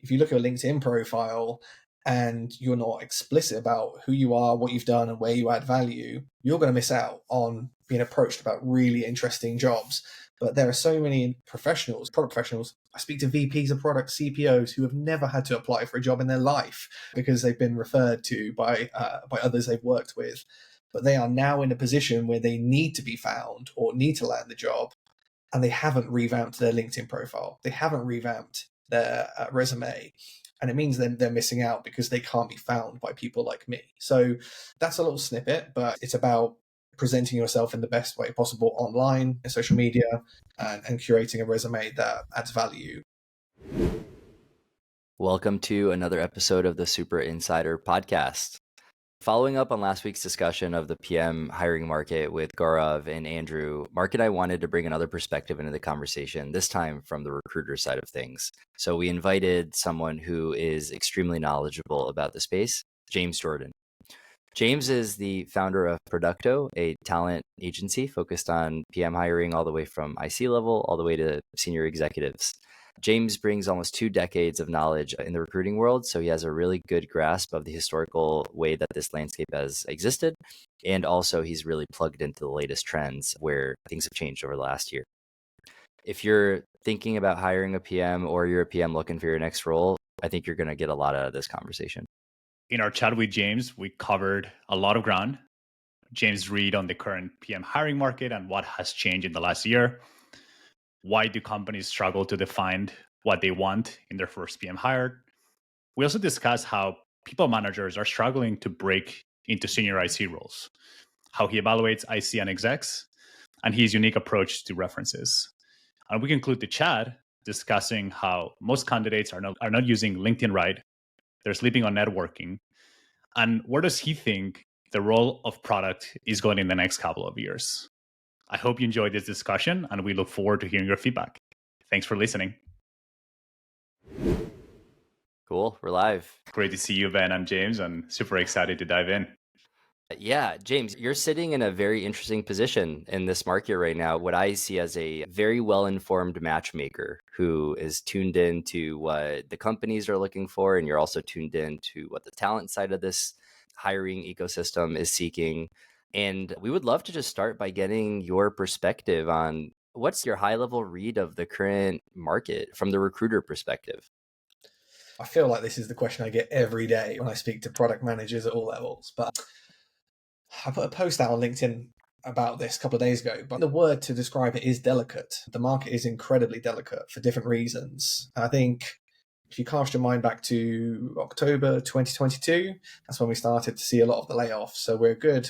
if you look at a LinkedIn profile and you're not explicit about who you are, what you've done, and where you add value, you're going to miss out on being approached about really interesting jobs. But there are so many professionals, product professionals. I speak to VPs of product, CPOs, who have never had to apply for a job in their life because they've been referred to by others they've worked with. But they are now in a position where they need to be found or need to land the job, and they haven't revamped their LinkedIn profile. They haven't revamped their resume. And it means they're missing out because they can't be found by people like me. So that's a little snippet, but it's about presenting yourself in the best way possible online, in social media, and curating a resume that adds value. Welcome to another episode of the Supra Insider podcast. Following up on last week's discussion of the PM hiring market with Gaurav and Andrew, Marc and I wanted to bring another perspective into the conversation, this time from the recruiter side of things. So we invited someone who is extremely knowledgeable about the space, James Jordan. James is the founder of Producto, a talent agency focused on PM hiring all the way from IC level all the way to senior executives. James brings almost 2 decades of knowledge in the recruiting world, so he has a really good grasp of the historical way that this landscape has existed, and also he's really plugged into the latest trends where things have changed over the last year. If you're thinking about hiring a PM or you're a PM looking for your next role, I think you're going to get a lot out of this conversation. In our chat with James, we covered a lot of ground. James read on the current PM hiring market and what has changed in the last year. Why do companies struggle to define what they want in their first PM hire? We also discussed how people managers are struggling to break into senior IC roles, how he evaluates IC and execs, and his unique approach to references. And we conclude the chat discussing how most candidates are not using LinkedIn right. They're sleeping on networking. And where does he think the role of product is going in the next couple of years? I hope you enjoyed this discussion, and we look forward to hearing your feedback. Thanks for listening. Cool, we're live. Great to see you, Ben and James, and super excited to dive in. Yeah, James, you're sitting in a very interesting position in this market right now. What I see as a very well-informed matchmaker who is tuned in to what the companies are looking for, and you're also tuned in to what the talent side of this hiring ecosystem is seeking. And we would love to just start by getting your perspective on what's your high-level read of the current market from the recruiter perspective. I feel like this is the question I get every day when I speak to product managers at all levels, but I put a post out on LinkedIn about this a couple of days ago, but the word to describe it is delicate. The market is incredibly delicate for different reasons. I think if you cast your mind back to October 2022, that's when we started to see a lot of the layoffs. So we're good,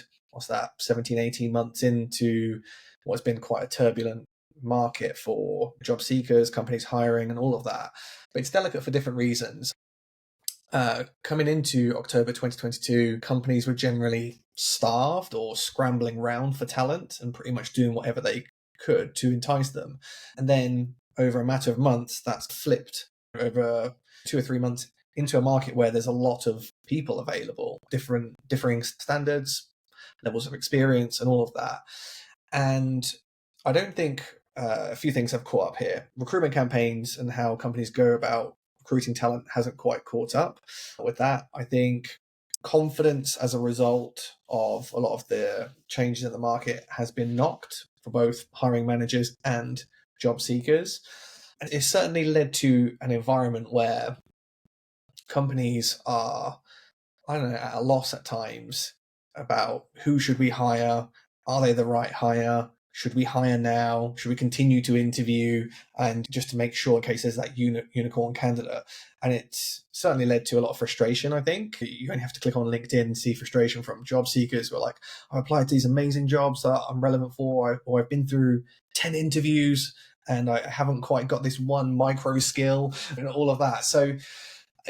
17, 18 months into what's been quite a turbulent market for job seekers, companies hiring, and all of that. But it's delicate for different reasons. Coming into October 2022, companies were generally starved or scrambling around for talent and pretty much doing whatever they could to entice them. And then over a matter of months, that's flipped over 2 or 3 months into a market where there's a lot of people available, differing standards, levels of experience, and all of that. And I don't think a few things have caught up here. Recruitment campaigns and how companies go about recruiting talent hasn't quite caught up with that. I think confidence as a result of a lot of the changes in the market has been knocked for both hiring managers and job seekers. And it's certainly led to an environment where companies are, at a loss at times about who should we hire? Are they the right hire? Should we hire now? Should we continue to interview? And just to make sure in case there's that unicorn candidate. And it's certainly led to a lot of frustration, I think. You only have to click on LinkedIn and see frustration from job seekers who are like, I've applied to these amazing jobs that I'm relevant for, or I've been through 10 interviews and I haven't quite got this one micro skill and all of that. So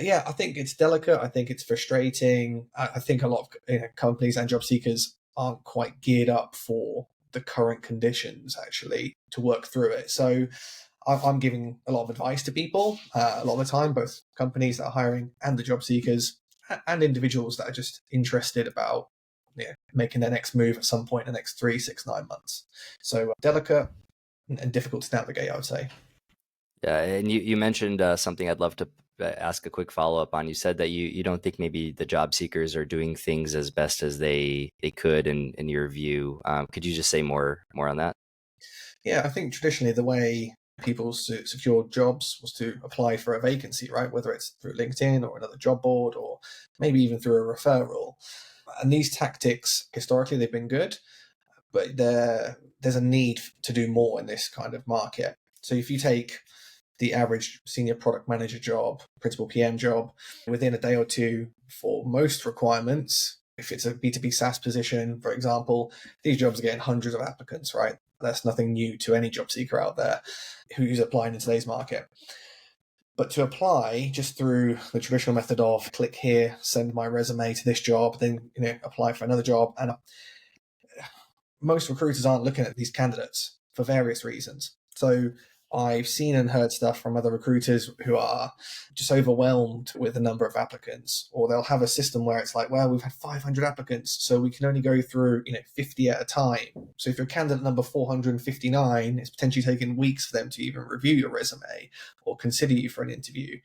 yeah, I think it's delicate. I think it's frustrating. I think a lot of companies and job seekers aren't quite geared up for the current conditions actually to work through it. So I'm giving a lot of advice to people a lot of the time, both companies that are hiring and the job seekers and individuals that are just interested about making their next move at some point in the next 3, 6, 9 months. So delicate and difficult to navigate, I would say. Yeah, and you mentioned something I'd love to ask a quick follow-up on. You said that you don't think maybe the job seekers are doing things as best as they could in your view. Could you just say more on that? Yeah, I think traditionally the way people secure jobs was to apply for a vacancy, right? Whether it's through LinkedIn or another job board or maybe even through a referral. And these tactics, historically, they've been good, but there's a need to do more in this kind of market. So if you take the average senior product manager job, principal PM job, within a day or two for most requirements, if it's a B2B SaaS position, for example, these jobs are getting hundreds of applicants, right? That's nothing new to any job seeker out there who's applying in today's market. But to apply just through the traditional method of click here, send my resume to this job, then apply for another job, and most recruiters aren't looking at these candidates for various reasons. So I've seen and heard stuff from other recruiters who are just overwhelmed with the number of applicants, or they'll have a system where it's like, well, we've had 500 applicants, so we can only go through 50 at a time. So if you're candidate number 459, it's potentially taking weeks for them to even review your resume or consider you for an interview.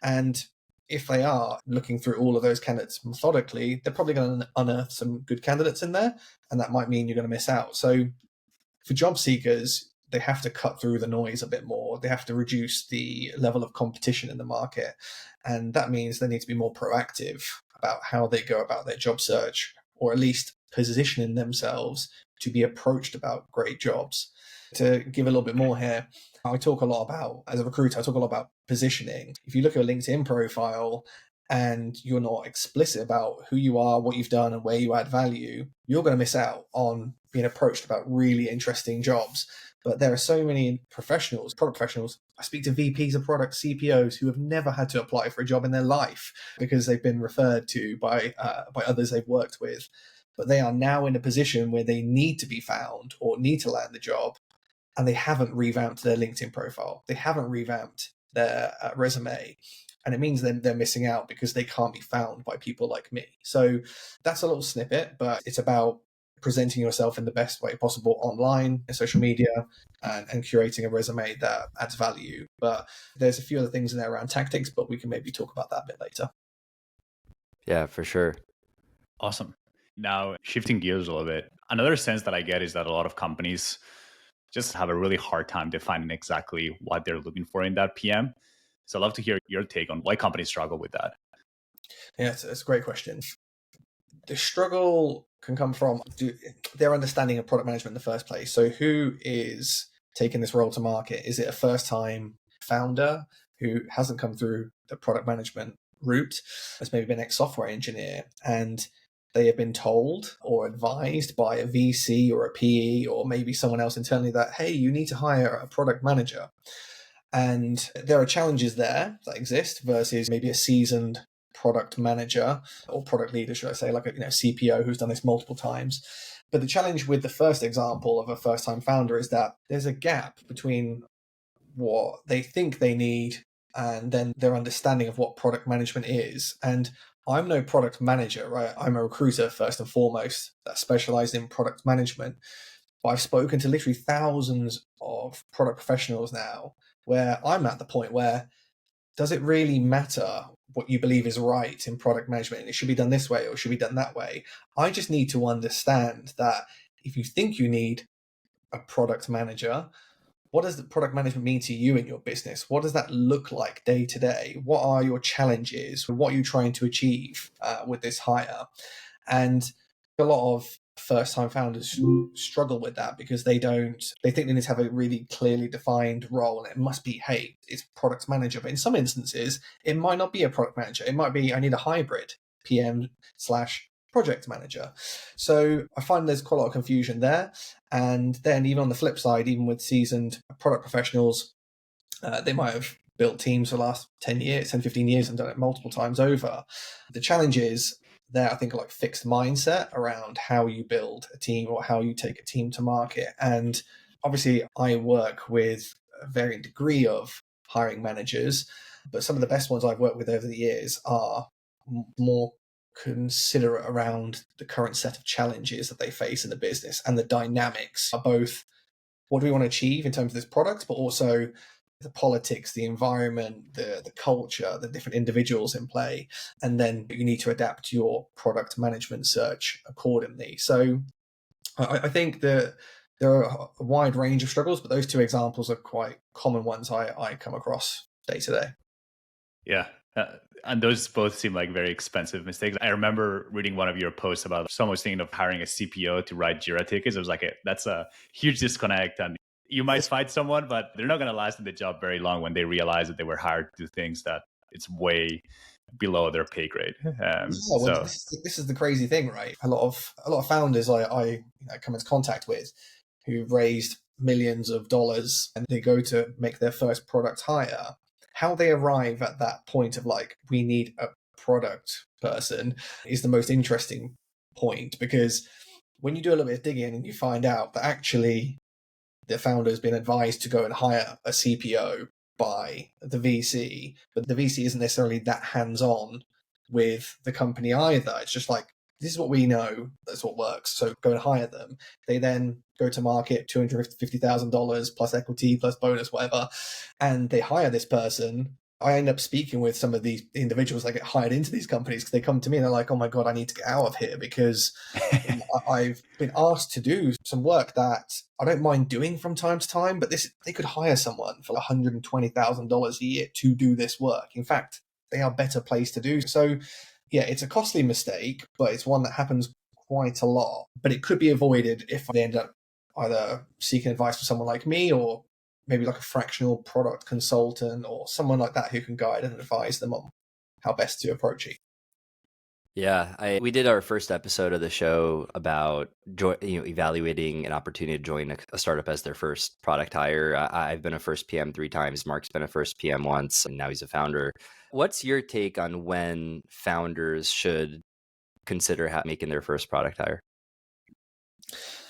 And if they are looking through all of those candidates methodically, they're probably going to unearth some good candidates in there, and that might mean you're going to miss out. So for job seekers, they have to cut through the noise a bit more. They have to reduce the level of competition in the market. And that means they need to be more proactive about how they go about their job search, or at least positioning themselves to be approached about great jobs. To give a little bit more here, I talk a lot about, as a recruiter, I talk a lot about positioning. If you look at a LinkedIn profile and you're not explicit about who you are, what you've done, and where you add value, you're going to miss out on being approached about really interesting jobs. But there are so many professionals, product professionals. I speak to VPs of product, CPOs, who have never had to apply for a job in their life because they've been referred to by others they've worked with. But they are now in a position where they need to be found or need to land the job, and they haven't revamped their LinkedIn profile. They haven't revamped their resume. And it means then they're missing out because they can't be found by people like me. So that's a little snippet, but it's about presenting yourself in the best way possible online, in social media, and curating a resume that adds value. But there's a few other things in there around tactics, but we can maybe talk about that a bit later. Yeah, for sure. Awesome. Now, shifting gears a little bit, another sense that I get is that a lot of companies just have a really hard time defining exactly what they're looking for in that PM. So I'd love to hear your take on why companies struggle with that. Yeah, it's a great question. The struggle can come from their understanding of product management in the first place. So who is taking this role to market? Is it a first-time founder who hasn't come through the product management route, has maybe been ex-software engineer, and they have been told or advised by a VC or a PE or maybe someone else internally that, hey, you need to hire a product manager. And there are challenges there that exist versus maybe a seasoned product manager or product leader, should I say, like a CPO who's done this multiple times. But the challenge with the first example of a first-time founder is that there's a gap between what they think they need and then their understanding of what product management is. And I'm no product manager, right? I'm a recruiter first and foremost that specializes in product management. But I've spoken to literally thousands of product professionals now where I'm at the point where, does it really matter what you believe is right in product management? And it should be done this way or it should be done that way. I just need to understand that if you think you need a product manager, what does the product management mean to you in your business? What does that look like day to day? What are your challenges? What are you trying to achieve with this hire? And a lot of first-time founders struggle with that because they think they need to have a really clearly defined role, and it must be, hey, it's product manager. But in some instances, it might not be a product manager. It might be, I need a hybrid PM/project manager. So I find there's quite a lot of confusion there. And then even on the flip side, even with seasoned product professionals, they might have built teams for the last 10 years, 10, 15 years and done it multiple times over. The challenge is there, I think, like fixed mindset around how you build a team or how you take a team to market. And obviously I work with a varying degree of hiring managers, but some of the best ones I've worked with over the years are more considerate around the current set of challenges that they face in the business, and the dynamics are both what do we want to achieve in terms of this product, but also the politics, the environment, the culture, the different individuals in play, and then you need to adapt your product management search accordingly. So I think that there are a wide range of struggles, but those two examples are quite common ones I come across day to day. Yeah. And those both seem like very expensive mistakes. I remember reading one of your posts about someone was thinking of hiring a CPO to write Jira tickets. It was like, that's a huge disconnect. And you might find someone, but they're not going to last in the job very long when they realize that they were hired to do things that it's way below their pay grade. This is the crazy thing, right? A lot of founders I come into contact with who raised millions of dollars and they go to make their first product hire. How they arrive at that point of like, we need a product person is the most interesting point, because when you do a little bit of digging and you find out that actually the founder has been advised to go and hire a CPO by the VC, but the VC isn't necessarily that hands-on with the company either. It's just like, this is what we know, that's what works, so go and hire them. They then go to market, $250,000 plus equity, plus bonus, whatever, and they hire this person. I end up speaking with some of these individuals that get hired into these companies because they come to me and they're like, oh my God, I need to get out of here because I've been asked to do some work that I don't mind doing from time to time, but they could hire someone for $120,000 a year to do this work. In fact, they are better placed to do. So yeah, it's a costly mistake, but it's one that happens quite a lot. But it could be avoided if they end up either seeking advice from someone like me, or maybe like a fractional product consultant or someone like that who can guide and advise them on how best to approach it. Yeah, we did our first episode of the show about evaluating an opportunity to join a startup as their first product hire. I've been a first PM 3 times. Mark's been a first PM once, and now he's a founder. What's your take on when founders should consider making their first product hire?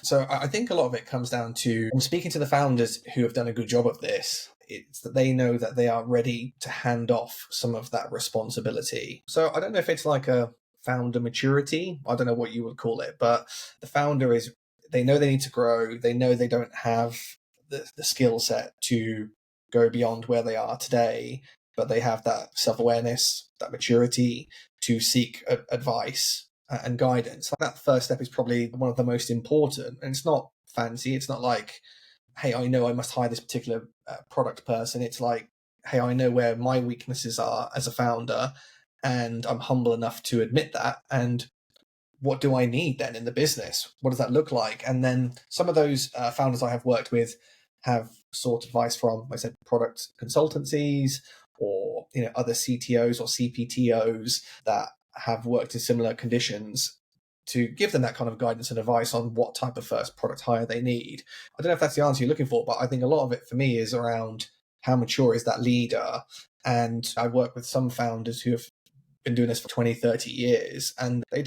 So I think a lot of it comes down to, I'm speaking to the founders who have done a good job of this. It's that they know that they are ready to hand off some of that responsibility. So I don't know if it's like a founder maturity. I don't know what you would call it, but the founder they know they need to grow. They know they don't have the skill set to go beyond where they are today, but they have that self-awareness, that maturity to seek advice and guidance. That first step is probably one of the most important, and it's not fancy. It's not like, hey, I know I must hire this particular product person. It's like, hey, I know where my weaknesses are as a founder, and I'm humble enough to admit that. And what do I need then in the business? What does that look like? And then some of those founders I have worked with have sought advice from, like I said, product consultancies or other CTOs or CPTOs that have worked in similar conditions to give them that kind of guidance and advice on what type of first product hire they need. I don't know if that's the answer you're looking for, but I think a lot of it for me is around how mature is that leader. And I work with some founders who have been doing this for 20, 30 years, and they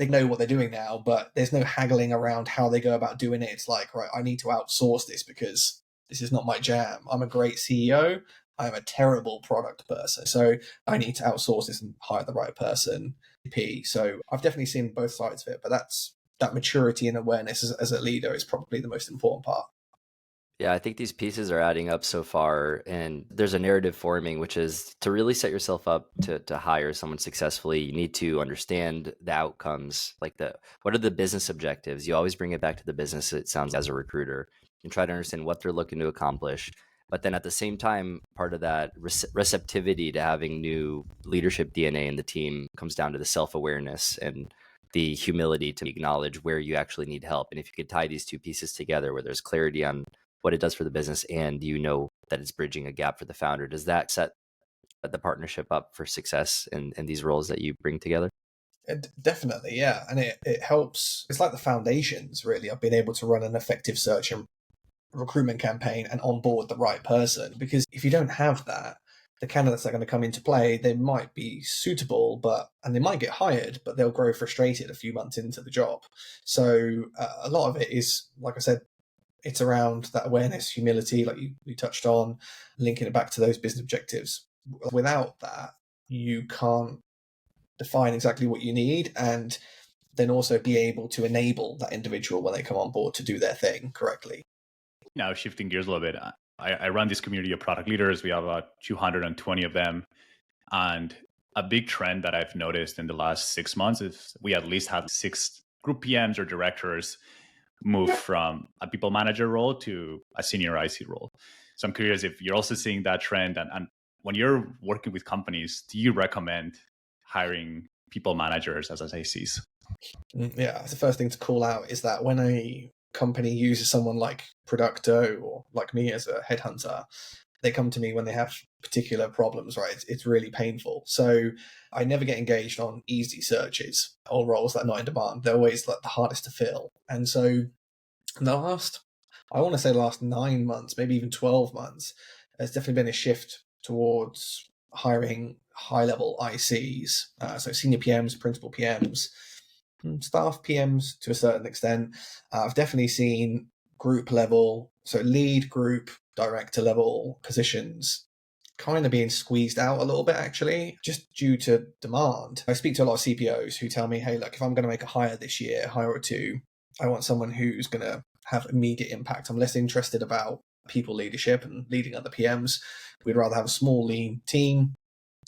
know what they're doing now, but there's no haggling around how they go about doing it. It's like, right, I need to outsource this because this is not my jam. I'm a great CEO. I'm a terrible product person. So I need to outsource this and hire the right person. So I've definitely seen both sides of it, but that maturity and awareness as a leader is probably the most important part. Yeah, I think these pieces are adding up so far, and there's a narrative forming, which is to really set yourself up to hire someone successfully. You need to understand the outcomes, like what are the business objectives? You always bring it back to the business, it sounds, as a recruiter, and try to understand what they're looking to accomplish. But then at the same time, part of that receptivity to having new leadership DNA in the team comes down to the self-awareness and the humility to acknowledge where you actually need help. And if you could tie these two pieces together, where there's clarity on what it does for the business and that it's bridging a gap for the founder, does that set the partnership up for success in these roles that you bring together? Definitely, yeah. And it helps. It's like the foundations, really, of being able to run an effective search and recruitment campaign and onboard the right person. Because if you don't have that, the candidates that are going to come into play, they might be suitable, and they might get hired, but they'll grow frustrated a few months into the job. So a lot of it is, like I said, it's around that awareness, humility, like you touched on, linking it back to those business objectives. Without that, you can't define exactly what you need and then also be able to enable that individual when they come on board to do their thing correctly. Now, shifting gears a little bit, I run this community of product leaders. We have about 220 of them. And a big trend that I've noticed in the last 6 months is we at least had 6 group PMs or directors move from a people manager role to a senior IC role. So I'm curious if you're also seeing that trend. And when you're working with companies, do you recommend hiring people managers as ICs? Yeah, the first thing to call out is that when a company uses someone like Producto or like me as a headhunter, they come to me when they have particular problems, right? It's really painful. So I never get engaged on easy searches or roles that are not in demand. They're always like the hardest to fill. And so in the last, I want to say the last 9 months, maybe even 12 months, there's definitely been a shift towards hiring high-level ICs, so senior PMs, principal PMs, staff PMs to a certain extent. I've definitely seen group level, so lead group director level positions kind of being squeezed out a little bit, actually, just due to demand. I speak to a lot of CPOs who tell me, hey, look, if I'm going to make a hire this year, hire or two, I want someone who's going to have immediate impact. I'm less interested about people leadership and leading other PMs. We'd rather have a small, lean team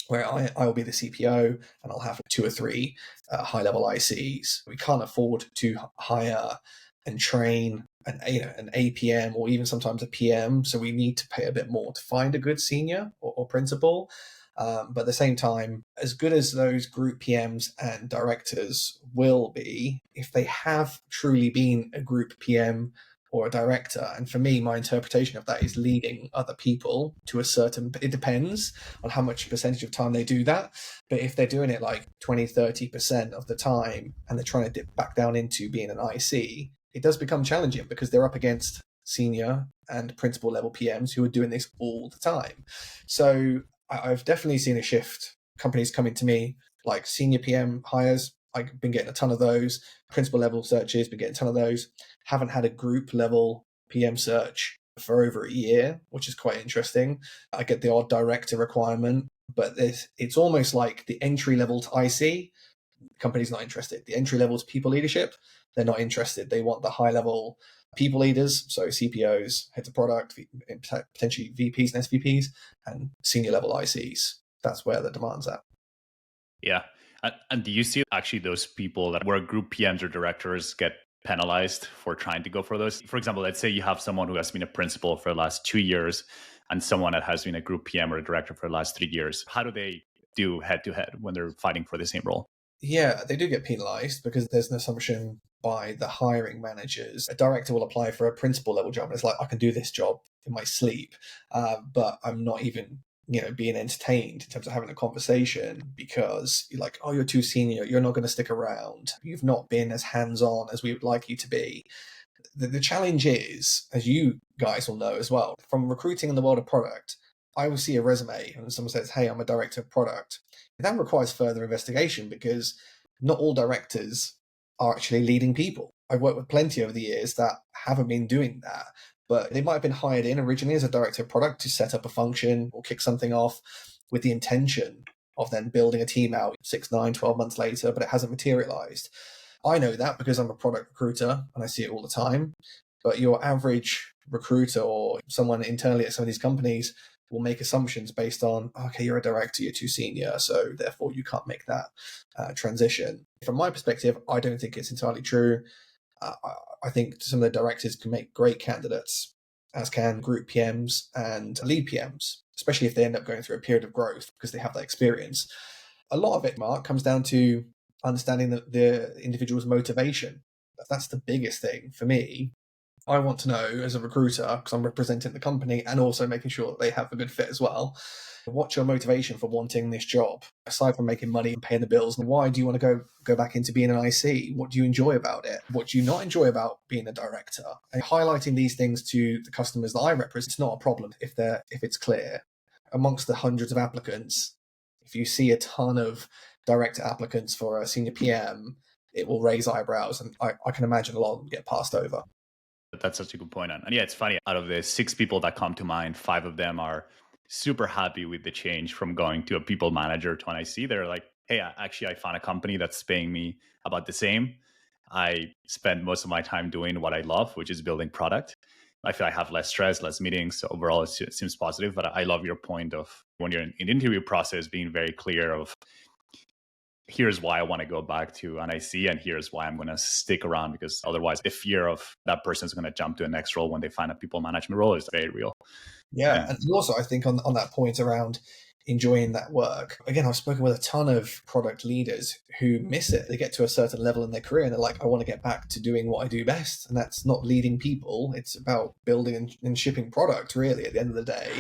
where I will be the CPO and I'll have 2 or 3 high-level ICs. We can't afford to hire and train an APM or even sometimes a PM, so we need to pay a bit more to find a good senior or principal. But at the same time, as good as those group PMs and directors will be, if they have truly been a group PM or a director, and for me, my interpretation of that is leading other people to a certain, it depends on how much percentage of time they do that. But if they're doing it like 20-30% of the time and they're trying to dip back down into being an IC, it does become challenging because they're up against senior and principal level PMs who are doing this all the time. So I've definitely seen a shift. Companies coming to me like senior PM hires. I've been getting a ton of those. Principal level searches, been getting a ton of those. Haven't had a group level PM search for over a year, which is quite interesting. I get the odd director requirement, but it's almost like the entry level to IC, company's not interested. The entry level to people leadership, they're not interested. They want the high level people leaders, so CPOs, heads of product, potentially VPs and SVPs, and senior level ICs. That's where the demand's at. Yeah. And do you see actually those people that were group PMs or directors get penalized for trying to go for those? For example, let's say you have someone who has been a principal for the last 2 years and someone that has been a group PM or a director for the last 3 years. How do they do head to head when they're fighting for the same role? Yeah, they do get penalized because there's an assumption by the hiring managers. A director will apply for a principal level job and it's like, I can do this job in my sleep, but I'm not even being entertained in terms of having a conversation because you're like, oh, you're too senior, you're not going to stick around, you've not been as hands-on as we would like you to be. The challenge is, as you guys will know as well, from recruiting in the world of product, I will see a resume and someone says, hey, I'm a director of product. That requires further investigation because not all directors are actually leading people. I've worked with plenty over the years that haven't been doing that, but they might have been hired in originally as a director of product to set up a function or kick something off with the intention of then building a team out 6, 9, 12 months later, but it hasn't materialized. I know that because I'm a product recruiter and I see it all the time. But your average recruiter or someone internally at some of these companies will make assumptions based on, okay, you're a director, you're too senior, so therefore you can't make that transition. From my perspective, I don't think it's entirely true. I think some of the directors can make great candidates, as can group PMs and lead PMs, especially if they end up going through a period of growth because they have that experience. A lot of it, Mark, comes down to understanding the individual's motivation. That's the biggest thing for me. I want to know as a recruiter, because I'm representing the company and also making sure that they have a good fit as well. What's your motivation for wanting this job? Aside from making money and paying the bills, why do you want to go back into being an IC? What do you enjoy about it? What do you not enjoy about being a director? And highlighting these things to the customers that I represent, it's not a problem if it's clear. Amongst the hundreds of applicants, if you see a ton of director applicants for a senior PM, it will raise eyebrows, and I can imagine a lot of them get passed over. That's such a good point. And yeah, it's funny. Out of the 6 people that come to mind, 5 of them are super happy with the change from going to a people manager to an IC. They're like, hey, I found a company that's paying me about the same. I spend most of my time doing what I love, which is building product. I feel I have less stress, less meetings. So overall, it seems positive. But I love your point of when you're in the interview process, being very clear of here's why I want to go back to NIC and here's why I'm going to stick around, because otherwise the fear of that person is going to jump to a next role when they find a people management role is very real. Yeah. And also, I think on that point around enjoying that work, again, I've spoken with a ton of product leaders who miss it. They get to a certain level in their career and they're like, I want to get back to doing what I do best. And that's not leading people. It's about building and shipping product, really, at the end of the day.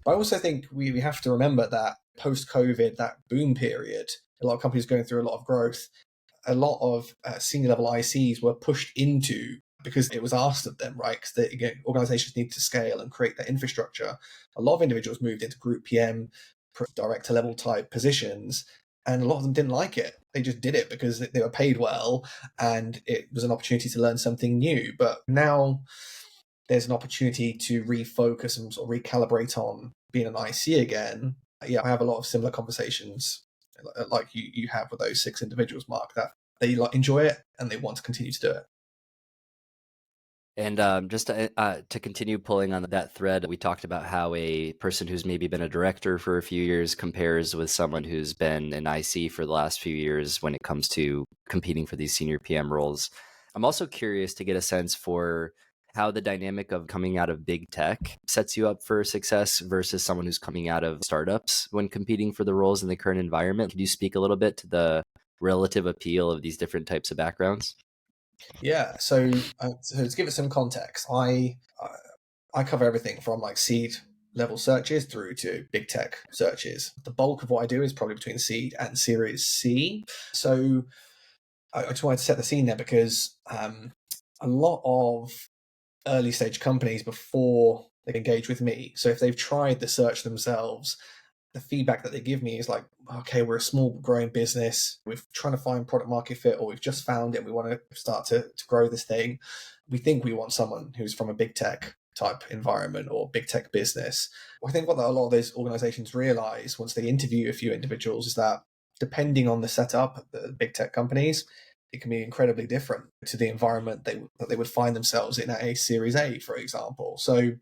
But I also think we have to remember that post-COVID, that boom period, a lot of companies going through a lot of growth, a lot of senior level ICs were pushed into because it was asked of them, right? Because organizations need to scale and create that infrastructure. A lot of individuals moved into group PM, director level type positions, and a lot of them didn't like it. They just did it because they were paid well and it was an opportunity to learn something new. But now there's an opportunity to refocus and sort of recalibrate on being an IC again. Yeah, I have a lot of similar conversations like you have with those 6 individuals, Mark, that they enjoy it and they want to continue to do it. And just to continue pulling on that thread, we talked about how a person who's maybe been a director for a few years compares with someone who's been an IC for the last few years when it comes to competing for these senior PM roles. I'm also curious to get a sense for how the dynamic of coming out of big tech sets you up for success versus someone who's coming out of startups when competing for the roles in the current environment. Can you speak a little bit to the relative appeal of these different types of backgrounds? Yeah, so to give it some context, I cover everything from like seed level searches through to big tech searches. The bulk of what I do is probably between seed and Series C. So I just wanted to set the scene there because a lot of early stage companies, before they engage with me, so if they've tried the search themselves, the feedback that they give me is like, okay, we're a small growing business. We're trying to find product market fit, or we've just found it. We want to start to grow this thing. We think we want someone who's from a big tech type environment or big tech business. I think what a lot of those organizations realize once they interview a few individuals is that depending on the setup, the big tech companies, it can be incredibly different to the environment that they would find themselves in at a Series A, for example. So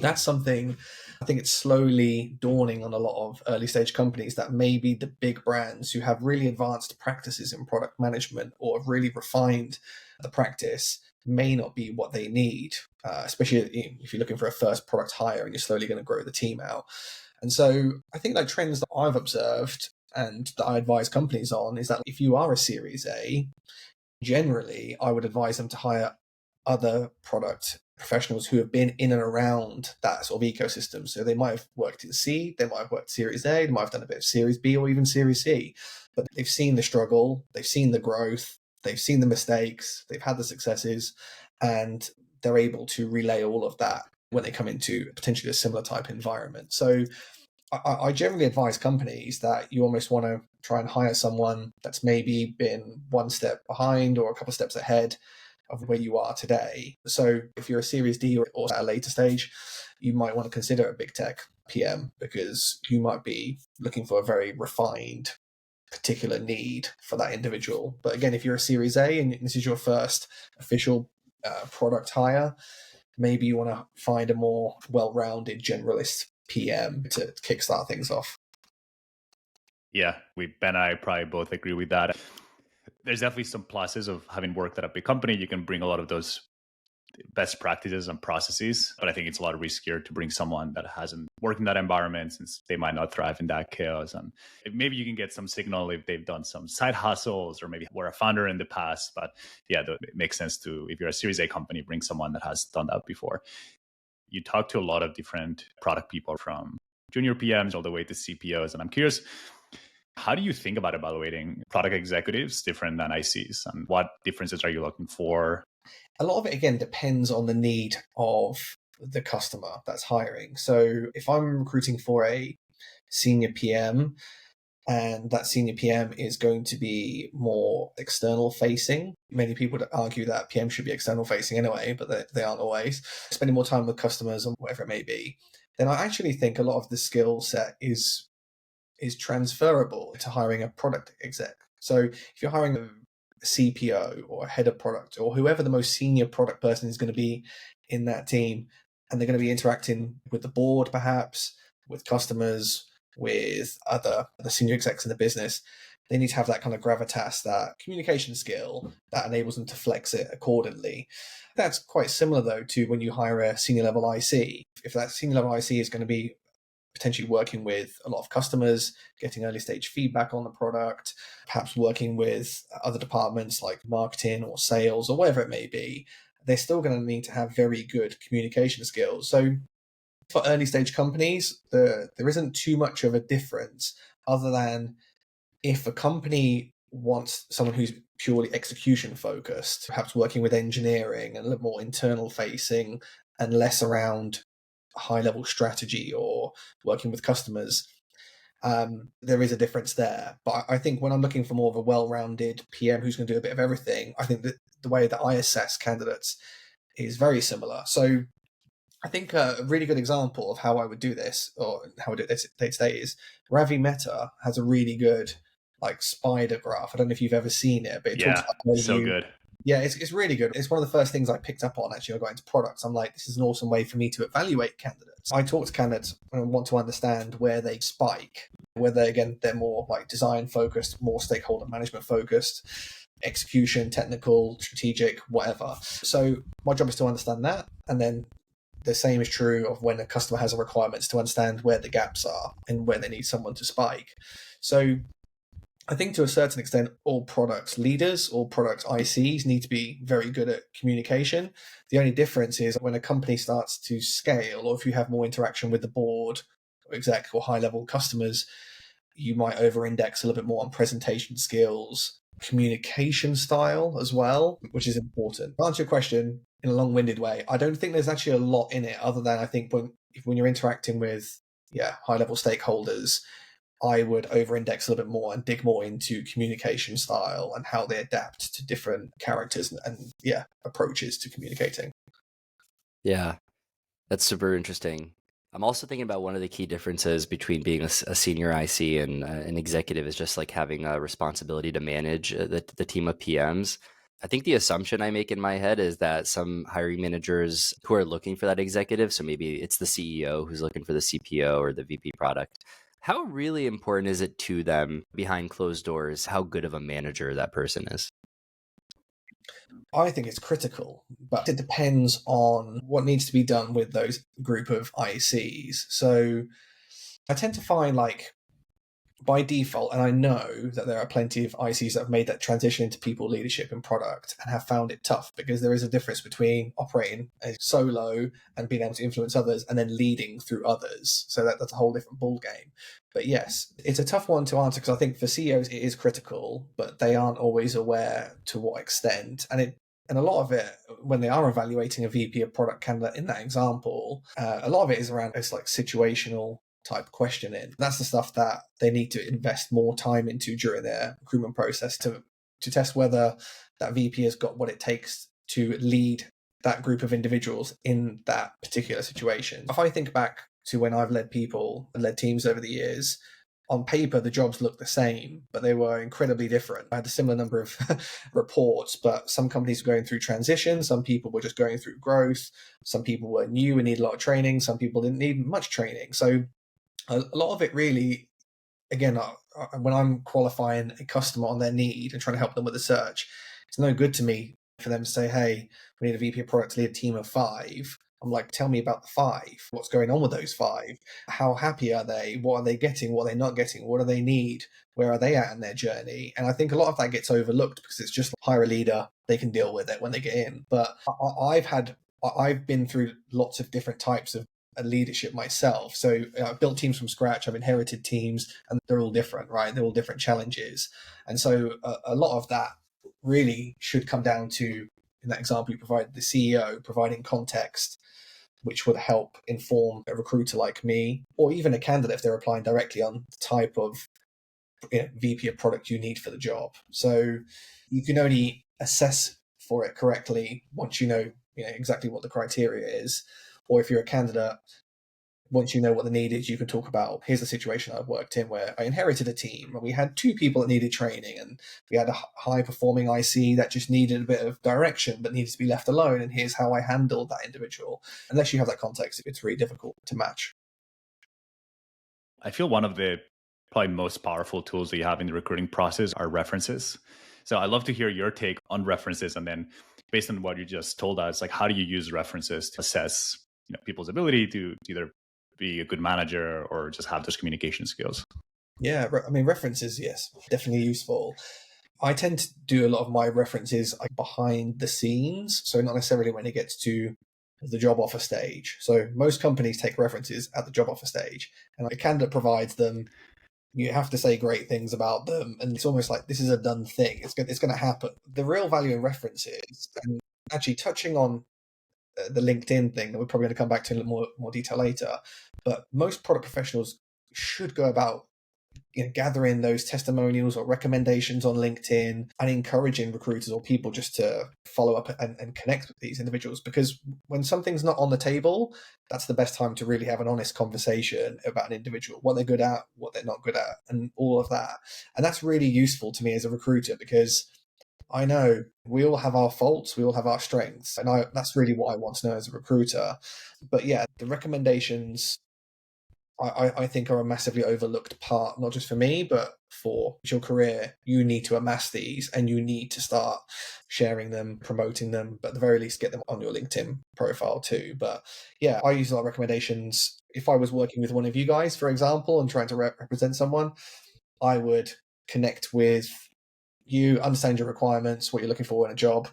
that's something I think it's slowly dawning on a lot of early stage companies, that maybe the big brands who have really advanced practices in product management or have really refined the practice may not be what they need, especially if you're looking for a first product hire and you're slowly going to grow the team out. And so I think like trends that I've observed and that I advise companies on is that if you are a Series A, generally I would advise them to hire other product professionals who have been in and around that sort of ecosystem. So they might have worked in C, they might have worked Series A, they might have done a bit of Series B or even Series C, but they've seen the struggle, they've seen the growth, they've seen the mistakes, they've had the successes, and they're able to relay all of that when they come into potentially a similar type environment. So I generally advise companies that you almost want to try and hire someone that's maybe been one step behind or a couple of steps ahead of where you are today. So if you're a Series D or at a later stage, you might want to consider a big tech PM because you might be looking for a very refined particular need for that individual. But again, if you're a Series A and this is your first official product hire, maybe you want to find a more well-rounded generalist PM to kickstart things off. Yeah, Ben and I probably both agree with that. There's definitely some pluses of having worked at a big company. You can bring a lot of those best practices and processes, but I think it's a lot riskier to bring someone that hasn't worked in that environment, since they might not thrive in that chaos. And maybe you can get some signal if they've done some side hustles or maybe were a founder in the past. But yeah, it makes sense to, if you're a Series A company, bring someone that has done that before. You talk to a lot of different product people, from junior PMs all the way to CPOs. And I'm curious, how do you think about evaluating product executives different than ICs, and what differences are you looking for? A lot of it, again, depends on the need of the customer that's hiring. So if I'm recruiting for a senior PM and that senior PM is going to be more external facing, many people would argue that PM should be external facing anyway, but they aren't always, spending more time with customers or whatever it may be, then I actually think a lot of the skill set is transferable to hiring a product exec. So if you're hiring a CPO or a head of product or whoever the most senior product person is going to be in that team, and they're going to be interacting with the board, perhaps with customers, with the senior execs in the business. They need to have that kind of gravitas, that communication skill that enables them to flex it accordingly. That's quite similar, though, to when you hire a senior level IC. If that senior level IC is going to be potentially working with a lot of customers, getting early stage feedback on the product, perhaps working with other departments like marketing or sales or whatever it may be, they're still going to need to have very good communication skills. So for early stage companies, there isn't too much of a difference, other than if a company wants someone who's purely execution focused, perhaps working with engineering and a little more internal facing and less around high level strategy or working with customers, there is a difference there. But I think when I'm looking for more of a well-rounded PM who's going to do a bit of everything, I think that the way that I assess candidates is very similar. So I think a really good example of how I would do this, or how I do this day to day, is Ravi Mehta has a really good like spider graph. I don't know if you've ever seen it, but it talks about where so good. Yeah, it's really good. It's one of the first things I picked up on, actually. I got into products. I'm like, this is an awesome way for me to evaluate candidates. I talk to candidates and I want to understand where they spike, whether, again, they're more like design focused, more stakeholder management focused, execution, technical, strategic, whatever. So my job is to understand that. And then the same is true of when a customer has a requirement, to understand where the gaps are and where they need someone to spike. So I think to a certain extent, all product leaders, all product ICs need to be very good at communication. The only difference is when a company starts to scale, or if you have more interaction with the board, or exec, or high-level customers, you might over-index a little bit more on presentation skills, communication style as well, which is important. To answer your question in a long-winded way, I don't think there's actually a lot in it, other than I think when you're interacting with high-level stakeholders, I would over-index a little bit more and dig more into communication style and how they adapt to different characters and approaches to communicating. Yeah, that's super interesting. I'm also thinking about one of the key differences between being a senior IC and an executive is just like having a responsibility to manage the team of PMs. I think the assumption I make in my head is that some hiring managers who are looking for that executive, so maybe it's the CEO who's looking for the CPO or the VP product, how really important is it to them behind closed doors how good of a manager that person is? I think it's critical, but it depends on what needs to be done with those group of ICs. So I tend to find, like, by default, and I know that there are plenty of ICs that have made that transition into people leadership and product and have found it tough, because there is a difference between operating as solo and being able to influence others and then leading through others. So that's a whole different ballgame. But yes, it's a tough one to answer, because I think for CEOs it is critical, but they aren't always aware to what extent. And a lot of it, when they are evaluating a VP of product candidate in that example, a lot of it is around it's like situational type questioning. That's the stuff that they need to invest more time into during their recruitment process to test whether that VP has got what it takes to lead that group of individuals in that particular situation. If I think back to when I've led people and led teams over the years, on paper, the jobs looked the same, but they were incredibly different. I had a similar number of reports, but some companies were going through transition. Some people were just going through growth. Some people were new and needed a lot of training. Some people didn't need much training. So a lot of it really, again, when I'm qualifying a customer on their need and trying to help them with a search, it's no good to me for them to say, hey, we need a VP of product to lead a team of 5. I'm like, tell me about the 5. What's going on with those 5? How happy are they? What are they getting? What are they not getting? What do they need? Where are they at in their journey? And I think a lot of that gets overlooked because it's just hire a leader. They can deal with it when they get in. But I've been through lots of different types of leadership myself. So I've built teams from scratch. I've inherited teams, and they're all different, right? They're all different challenges. And so a lot of that really should come down to, in that example you provided, the CEO providing context, which would help inform a recruiter like me, or even a candidate if they're applying directly, on the type of VP of product you need for the job. So you can only assess for it correctly once you know exactly what the criteria is. Or if you're a candidate, once you know what the need is, you can talk about, here's the situation I've worked in where I inherited a team and we had 2 people that needed training, and we had a high performing IC that just needed a bit of direction but needed to be left alone, and here's how I handled that individual. Unless you have that context, it's really difficult to match. I feel one of the probably most powerful tools that you have in the recruiting process are references. So I'd love to hear your take on references, and then based on what you just told us, like how do you use references to assess people's ability to either be a good manager or just have those communication skills? Yeah, I mean, references, yes, definitely useful. I tend to do a lot of my references behind the scenes, so not necessarily when it gets to the job offer stage. So most companies take references at the job offer stage, and a candidate provides them. You have to say great things about them, and it's almost like this is a done thing. It's going to happen. The real value in references, and actually touching on the LinkedIn thing that we're probably going to come back to in a little more detail later, but most product professionals should go about gathering those testimonials or recommendations on LinkedIn and encouraging recruiters or people just to follow up and connect with these individuals. Because when something's not on the table, that's the best time to really have an honest conversation about an individual, what they're good at, what they're not good at, and all of that. And that's really useful to me as a recruiter, because I know we all have our faults, we all have our strengths, and that's really what I want to know as a recruiter. But yeah, the recommendations I think are a massively overlooked part, not just for me, but for your career. You need to amass these and you need to start sharing them, promoting them, but at the very least get them on your LinkedIn profile too. But yeah, I use a lot of recommendations. If I was working with one of you guys, for example, and trying to represent someone, I would connect with you, understand your requirements, what you're looking for in a job,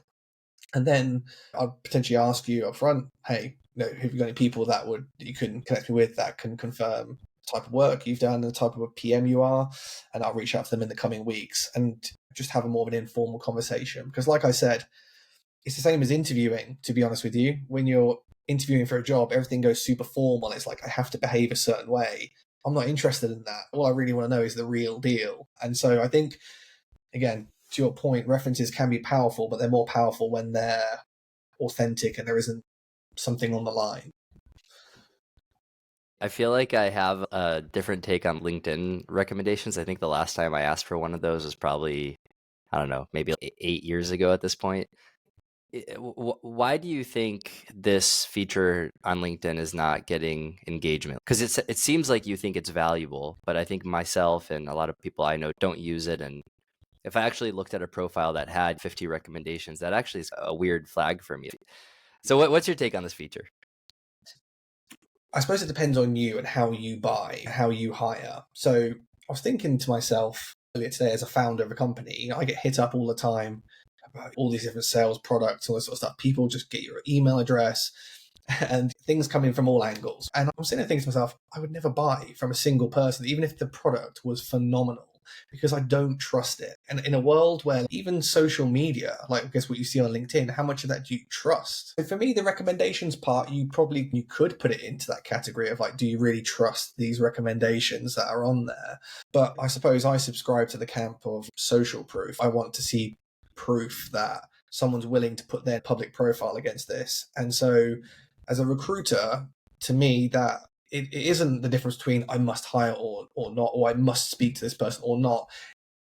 and then I'd potentially ask you up front, hey, have you got any people that you can connect me with that can confirm the type of work you've done, the type of a PM you are, and I'll reach out to them in the coming weeks and just have a more of an informal conversation. Because like I said, it's the same as interviewing, to be honest with you. When you're interviewing for a job, everything goes super formal. It's like, I have to behave a certain way. I'm not interested in that. All I really want to know is the real deal. And so I think, again, to your point, references can be powerful, but they're more powerful when they're authentic and there isn't something on the line. I feel like I have a different take on LinkedIn recommendations. I think the last time I asked for one of those was probably, I don't know, maybe 8 years ago at this point. Why do you think this feature on LinkedIn is not getting engagement? Because it seems like you think it's valuable, but I think myself and a lot of people I know don't use it. And if I actually looked at a profile that had 50 recommendations, that actually is a weird flag for me. So what's your take on this feature? I suppose it depends on you and how you buy, how you hire. So I was thinking to myself earlier today, as a founder of a company, I get hit up all the time about all these different sales products, all this sort of stuff. People just get your email address and things come in from all angles. And I'm sitting there thinking to myself, I would never buy from a single person, even if the product was phenomenal, because I don't trust it. And in a world where even social media, like I guess what you see on LinkedIn, how much of that do you trust? So for me, the recommendations part, you could put it into that category of like, do you really trust these recommendations that are on there? But I suppose I subscribe to the camp of social proof. I want to see proof that someone's willing to put their public profile against this. And so as a recruiter, to me, that it isn't the difference between I must hire or not, or I must speak to this person or not.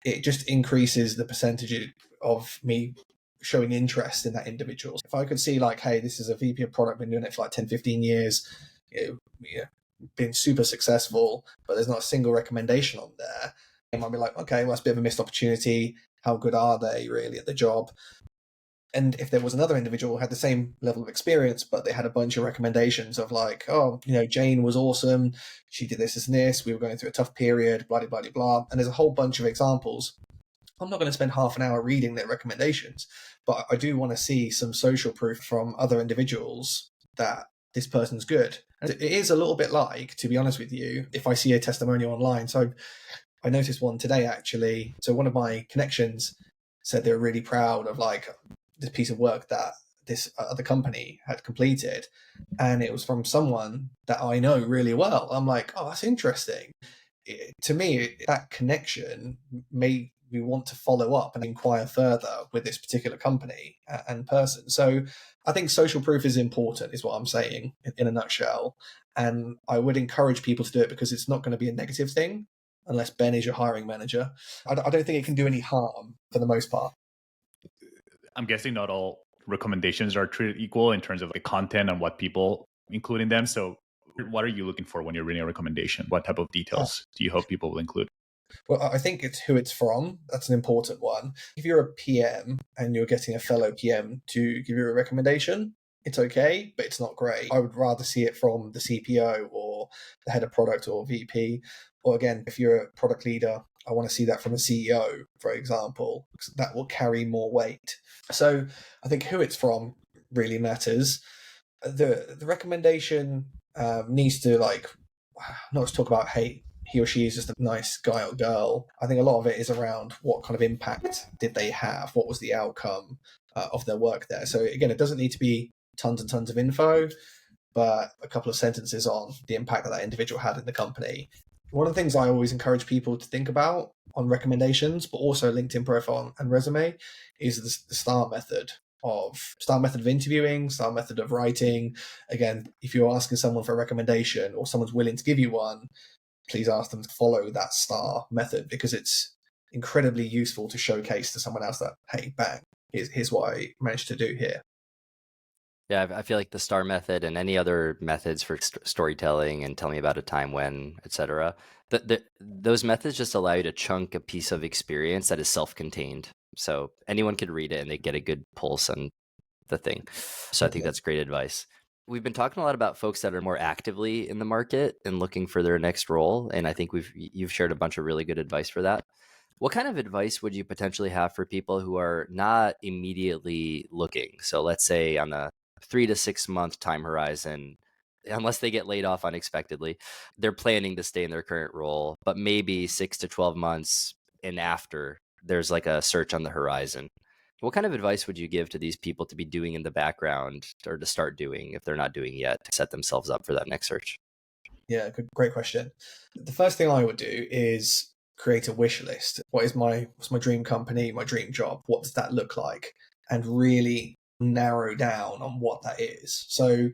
It just increases the percentage of me showing interest in that individual. If I could see like, hey, this is a VP of product, been doing it for like 10, 15 years, been super successful, but there's not a single recommendation on there, I might be like, okay, well, that's a bit of a missed opportunity. How good are they really at the job? And if there was another individual who had the same level of experience, but they had a bunch of recommendations of like, oh, Jane was awesome. She did this, and this. We were going through a tough period, blah, blah, blah, blah. And there's a whole bunch of examples. I'm not going to spend half an hour reading their recommendations, but I do want to see some social proof from other individuals that this person's good. And it is a little bit like, to be honest with you, if I see a testimonial online. So I noticed one today, actually. So one of my connections said they were really proud of like this piece of work that this other company had completed, and it was from someone that I know really well. I'm like, oh, that's interesting. To me, that connection made we want to follow up and inquire further with this particular company and person. So I think social proof is important, is what I'm saying in a nutshell. And I would encourage people to do it because it's not going to be a negative thing unless Ben is your hiring manager. I don't think it can do any harm for the most part. I'm guessing not all recommendations are treated equal in terms of the content and what people include in them. So what are you looking for when you're reading a recommendation? What type of details do you hope people will include? Well, I think it's who it's from. That's an important one. If you're a PM and you're getting a fellow PM to give you a recommendation, it's okay, but it's not great. I would rather see it from the CPO or the head of product or VP. Or again, if you're a product leader, I want to see that from a CEO, for example, because that will carry more weight. So I think who it's from really matters. The recommendation needs to not to talk about, hey, he or she is just a nice guy or girl. I think a lot of it is around what kind of impact did they have? What was the outcome of their work there? So again, it doesn't need to be tons and tons of info, but a couple of sentences on the impact that individual had in the company. One of the things I always encourage people to think about on recommendations, but also LinkedIn profile and resume, is the STAR method of interviewing, STAR method of writing. Again, if you're asking someone for a recommendation or someone's willing to give you one, please ask them to follow that STAR method because it's incredibly useful to showcase to someone else that, hey, bang, here's what I managed to do here. Yeah, I feel like the STAR method and any other methods for storytelling and tell me about a time when, etc. Those methods just allow you to chunk a piece of experience that is self-contained. So anyone could read it and they get a good pulse on the thing. So I think that's great advice. We've been talking a lot about folks that are more actively in the market and looking for their next role. And I think you've shared a bunch of really good advice for that. What kind of advice would you potentially have for people who are not immediately looking? So let's say on a 3 to 6 month time horizon, unless they get laid off unexpectedly, they're planning to stay in their current role, but maybe 6 to 12 months and after there's like a search on the horizon. What kind of advice would you give to these people to be doing in the background or to start doing if they're not doing yet to set themselves up for that next search? Yeah, great question. The first thing I would do is create a wish list. What's my dream company, my dream job? What does that look like? And really narrow down on what that is. So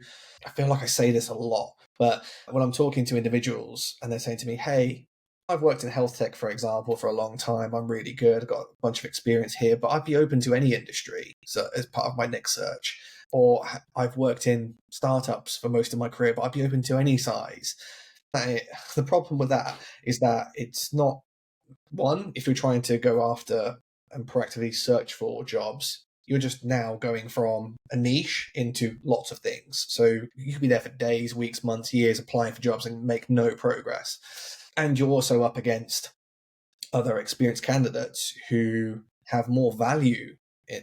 I feel like I say this a lot, but when I'm talking to individuals and they're saying to me, hey, I've worked in health tech, for example, for a long time. I'm really good. I've got a bunch of experience here, but I'd be open to any industry as part of my next search. Or I've worked in startups for most of my career, but I'd be open to any size. The problem with that is that it's not one, if you're trying to go after and proactively search for jobs, you're just now going from a niche into lots of things. So you could be there for days, weeks, months, years applying for jobs and make no progress. And you're also up against other experienced candidates who have more value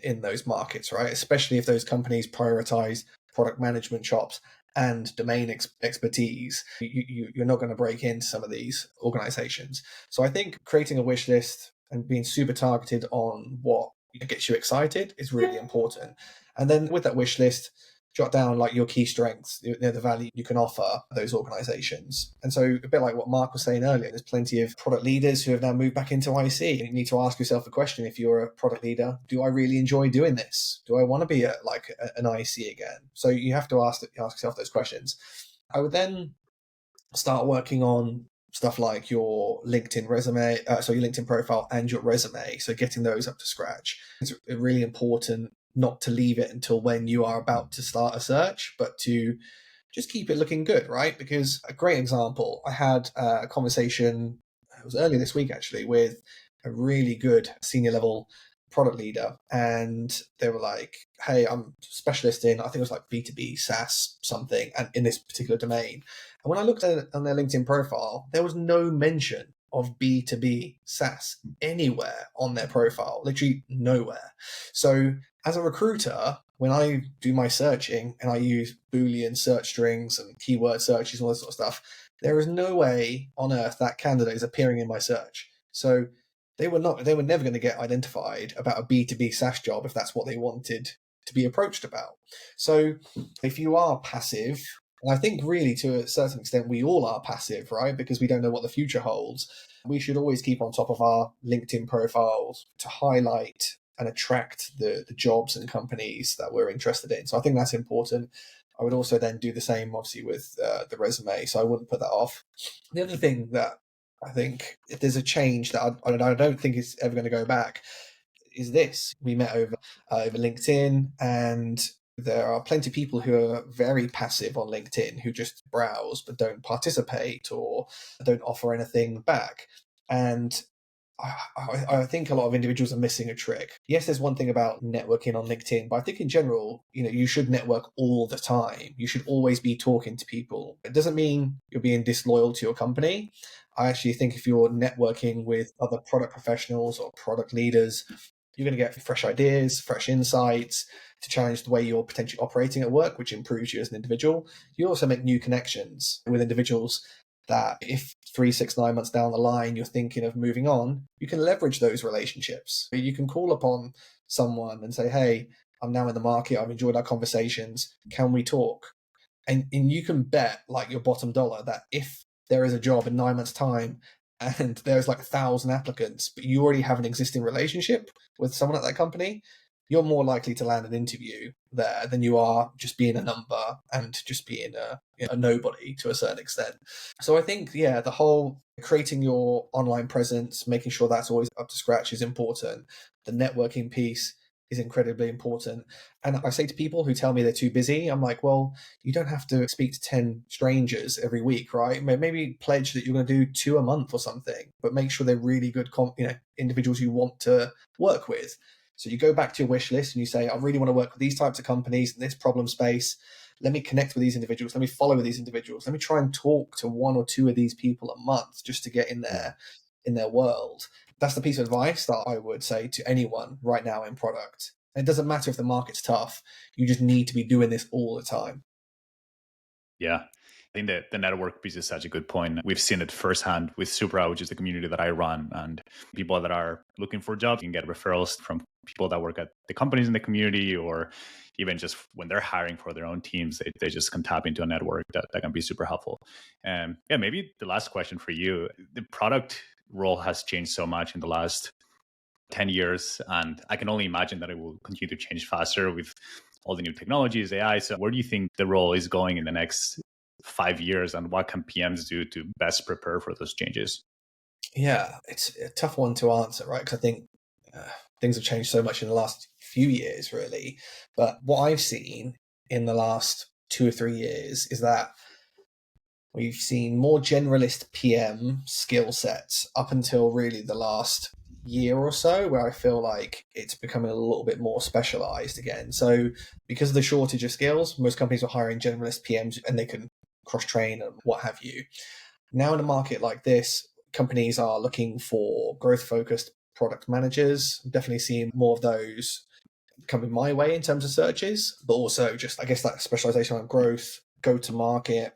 in those markets, right? Especially if those companies prioritize product management chops and domain expertise. You're not going to break into some of these organizations. So I think creating a wish list and being super targeted on what gets you excited is really important. And then with that wish list, jot down like your key strengths, the value you can offer those organizations. And so a bit like what Mark was saying earlier, there's plenty of product leaders who have now moved back into IC. You need to ask yourself the question, if you're a product leader, do I really enjoy doing this? Do I want to be an IC again? So you have to ask yourself those questions. I would then start working on stuff like your LinkedIn resume, so your LinkedIn profile and your resume. So getting those up to scratch. It's really important not to leave it until when you are about to start a search, but to just keep it looking good, right? Because a great example, I had a conversation, it was earlier this week actually, with a really good senior level product leader. And they were like, hey, I'm specialist in, I think it was like B2B SaaS something, and in this particular domain. And when I looked at it on their LinkedIn profile, there was no mention of B2B SaaS anywhere on their profile, literally nowhere. So as a recruiter, when I do my searching and I use Boolean search strings and keyword searches and all this sort of stuff, there is no way on earth that candidate is appearing in my search. So they were never going to get identified about a B2B SaaS job if that's what they wanted to be approached about. So if you are passive, and I think really to a certain extent we all are passive, right? Because we don't know what the future holds. We should always keep on top of our LinkedIn profiles to highlight and attract the jobs and companies that we're interested in. So I think that's important. I would also then do the same, obviously, with the resume. So I wouldn't put that off. The other thing that I think, if there's a change that I don't think is ever going to go back, is this. We met over LinkedIn, and there are plenty of people who are very passive on LinkedIn, who just browse but don't participate or don't offer anything back. And I think a lot of individuals are missing a trick. Yes, there's one thing about networking on LinkedIn, but I think in general, you should network all the time. You should always be talking to people. It doesn't mean you're being disloyal to your company. I actually think if you're networking with other product professionals or product leaders, you're going to get fresh ideas, fresh insights to challenge the way you're potentially operating at work, which improves you as an individual. You also make new connections with individuals that if 3, 6, 9 months down the line, you're thinking of moving on, you can leverage those relationships. You can call upon someone and say, hey, I'm now in the market. I've enjoyed our conversations. Can we talk? And you can bet like your bottom dollar that if there is a job in 9 months' time and there's like 1,000 applicants, but you already have an existing relationship with someone at that company, you're more likely to land an interview there than you are just being a number and just being a nobody to a certain extent. So I think, the whole creating your online presence, making sure that's always up to scratch is important. The networking piece is incredibly important. And I say to people who tell me they're too busy, I'm like, well, you don't have to speak to 10 strangers every week, right? Maybe pledge that you're going to do 2 a month or something, but make sure they're really good individuals you want to work with. So you go back to your wish list and you say, I really want to work with these types of companies in this problem space. Let me connect with these individuals. Let me follow these individuals. Let me try and talk to 1 or 2 of these people a month just to get in their world. That's the piece of advice that I would say to anyone right now in product. It doesn't matter if the market's tough. You just need to be doing this all the time. Yeah. I think that the network piece is such a good point. We've seen it firsthand with Supra, which is the community that I run, and people that are looking for jobs can get referrals from people that work at the companies in the community, or even just when they're hiring for their own teams, they just can tap into a network that can be super helpful. And maybe the last question for you, the product role has changed so much in the last 10 years, and I can only imagine that it will continue to change faster with all the new technologies, AI. So where do you think the role is going in the next 5 years, and what can PMs do to best prepare for those changes? Yeah, it's a tough one to answer, right? Because I think things have changed so much in the last few years, really. But what I've seen in the last 2 or 3 years is that we've seen more generalist PM skill sets up until really the last year or so, where I feel like it's becoming a little bit more specialized again. So because of the shortage of skills, most companies are hiring generalist PMs and they can cross-train and what have you. Now in a market like this, companies are looking for growth-focused product managers. I'm definitely seeing more of those coming my way in terms of searches, but also just, I guess, that specialization on growth, go-to-market,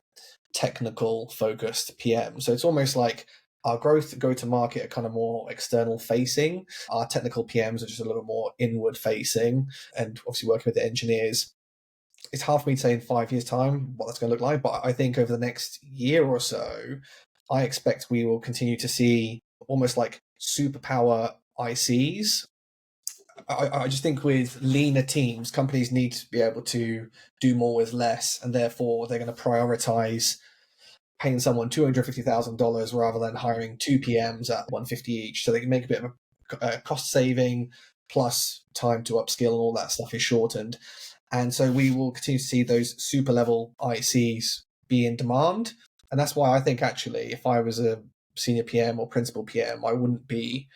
technical focused PM. So it's almost like our growth go to market are kind of more external facing. Our technical PMs are just a little more inward facing, and obviously working with the engineers. It's hard for me to say in 5 years' time what that's going to look like, but I think over the next year or so, I expect we will continue to see almost like superpower ICs. I just think with leaner teams, companies need to be able to do more with less, and therefore they're going to prioritize paying someone $250,000 rather than hiring 2 PMs at $150 each. So they can make a bit of a cost saving, plus time to upskill and all that stuff is shortened. And so we will continue to see those super level ICs be in demand. And that's why I think actually, if I was a senior PM or principal PM, I wouldn't be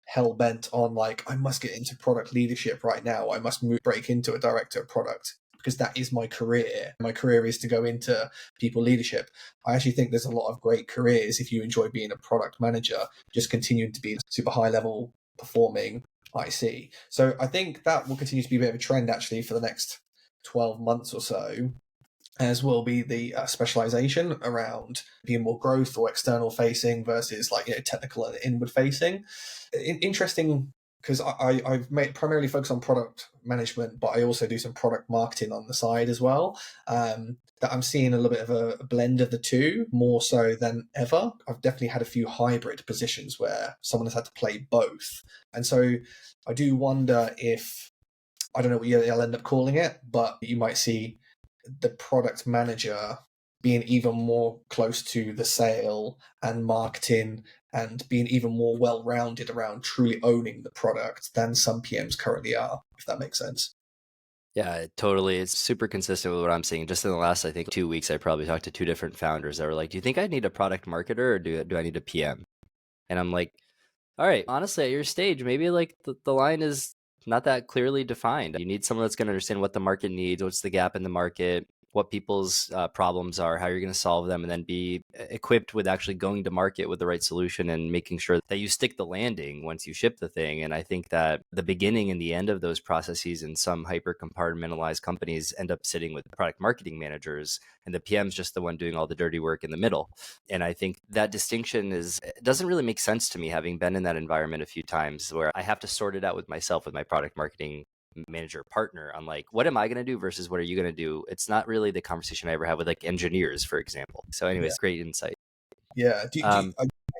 hell bent on like, I must get into product leadership right now. I must break into a director of product, because that is my career. My career is to go into people leadership. I actually think there's a lot of great careers if you enjoy being a product manager, just continuing to be a super high level performing IC. So I think that will continue to be a bit of a trend actually for the next 12 months or so, as will be the specialization around being more growth or external facing versus like technical and inward facing. Interesting, because I've primarily focused on product management, but I also do some product marketing on the side as well. that I'm seeing a little bit of a blend of the two more so than ever. I've definitely had a few hybrid positions where someone has had to play both. And so I do wonder if, I don't know what you'll end up calling it, but you might see the product manager being even more close to the sale and marketing and being even more well-rounded around truly owning the product than some PMs currently are, if that makes sense. Yeah, totally. It's super consistent with what I'm seeing. Just in the last, I think, 2 weeks, I probably talked to two different founders that were like, "Do you think I need a product marketer or do I need a PM?" And I'm like, all right, honestly, at your stage, maybe like the line is not that clearly defined. You need someone that's going to understand what the market needs, what's the gap in the market, what people's problems are, how you're going to solve them, and then be equipped with actually going to market with the right solution and making sure that you stick the landing once you ship the thing. And I think that the beginning and the end of those processes in some hyper compartmentalized companies end up sitting with product marketing managers, and the PM's just the one doing all the dirty work in the middle. And I think that distinction it doesn't really make sense to me, having been in that environment a few times where I have to sort it out with myself, with my product marketing manager partner on like, what am I going to do versus what are you going to do? It's not really the conversation I ever have with like engineers, for example. So anyways, great insight. Yeah. I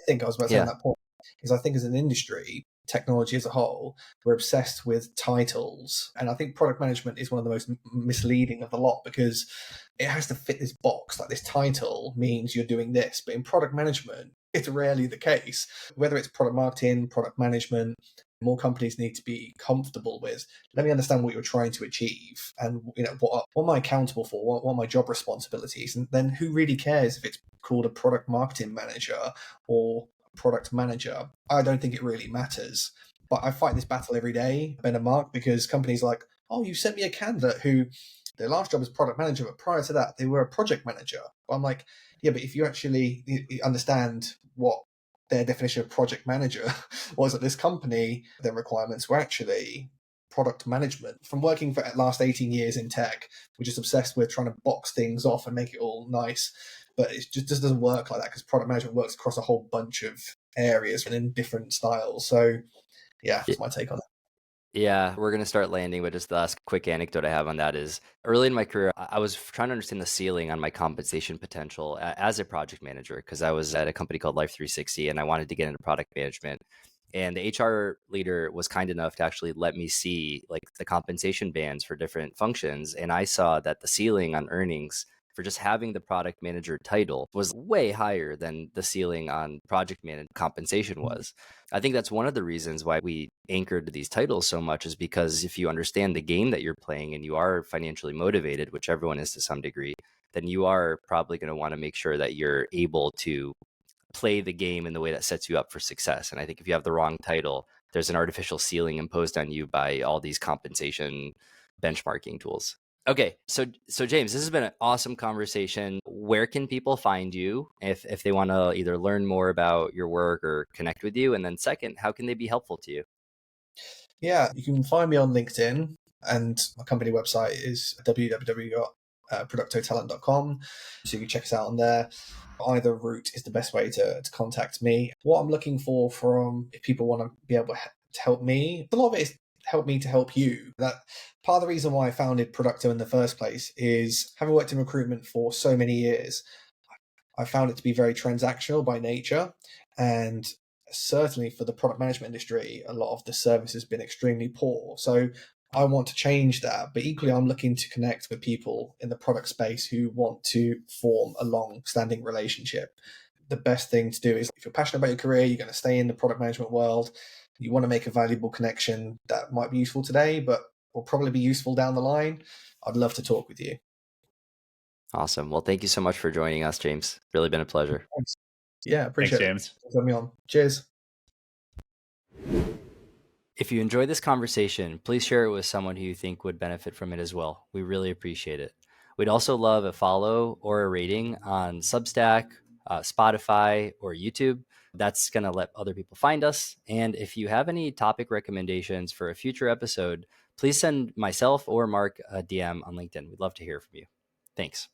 think I was about to say on Yeah. that point, is I think as an industry, technology as a whole, we're obsessed with titles. And I think product management is one of the most misleading of the lot because it has to fit this box. Like this title means you're doing this. But in product management, it's rarely the case. Whether it's product marketing, product management, more companies need to be comfortable with, let me understand what you're trying to achieve and what am I accountable for, what are my job responsibilities, and then who really cares if it's called a product marketing manager or product manager. I don't think it really matters. But I fight this battle every day, Ben and Mark, because companies are like, oh, you sent me a candidate who their last job was product manager, but prior to that, they were a project manager. But I'm like, yeah, but if you actually understand what their definition of project manager was at this company, their requirements were actually product management. From working for the last 18 years in tech, we're just obsessed with trying to box things off and make it all nice. But it just doesn't work like that because product management works across a whole bunch of areas and in different styles. So yeah, that's my take on it. Yeah, we're going to start landing, but just the last quick anecdote I have on that is early in my career, I was trying to understand the ceiling on my compensation potential as a project manager because I was at a company called Life 360 and I wanted to get into product management. And the HR leader was kind enough to actually let me see like the compensation bands for different functions. And I saw that the ceiling on earnings for just having the product manager title was way higher than the ceiling on project manager compensation was. I think that's one of the reasons why we anchored to these titles so much is because if you understand the game that you're playing and you are financially motivated, which everyone is to some degree, then you are probably going to want to make sure that you're able to play the game in the way that sets you up for success. And I think if you have the wrong title, there's an artificial ceiling imposed on you by all these compensation benchmarking tools. Okay, so James, this has been an awesome conversation. Where can people find you if they want to either learn more about your work or connect with you? And then second, how can they be helpful to you? Yeah, you can find me on LinkedIn, and my company website is www.productotalent.com. So you can check us out on there. Either route is the best way to contact me. What I'm looking for from if people want to be able to help me, a lot of it is help me to help you. That part of the reason why I founded Producto in the first place is having worked in recruitment for so many years, I found it to be very transactional by nature. And certainly for the product management industry, a lot of the service has been extremely poor. So I want to change that. But equally, I'm looking to connect with people in the product space who want to form a long standing relationship. The best thing to do is if you're passionate about your career, you're going to stay in the product management world, you want to make a valuable connection that might be useful today, but will probably be useful down the line. I'd love to talk with you. Awesome. Well, thank you so much for joining us, James. Really been a pleasure. Thanks. Yeah, Thanks, appreciate it. James. Thanks for having me on. Cheers. If you enjoyed this conversation, please share it with someone who you think would benefit from it as well. We really appreciate it. We'd also love a follow or a rating on Substack, Spotify, or YouTube. That's going to let other people find us. And if you have any topic recommendations for a future episode, please send myself or Mark a DM on LinkedIn. We'd love to hear from you. Thanks.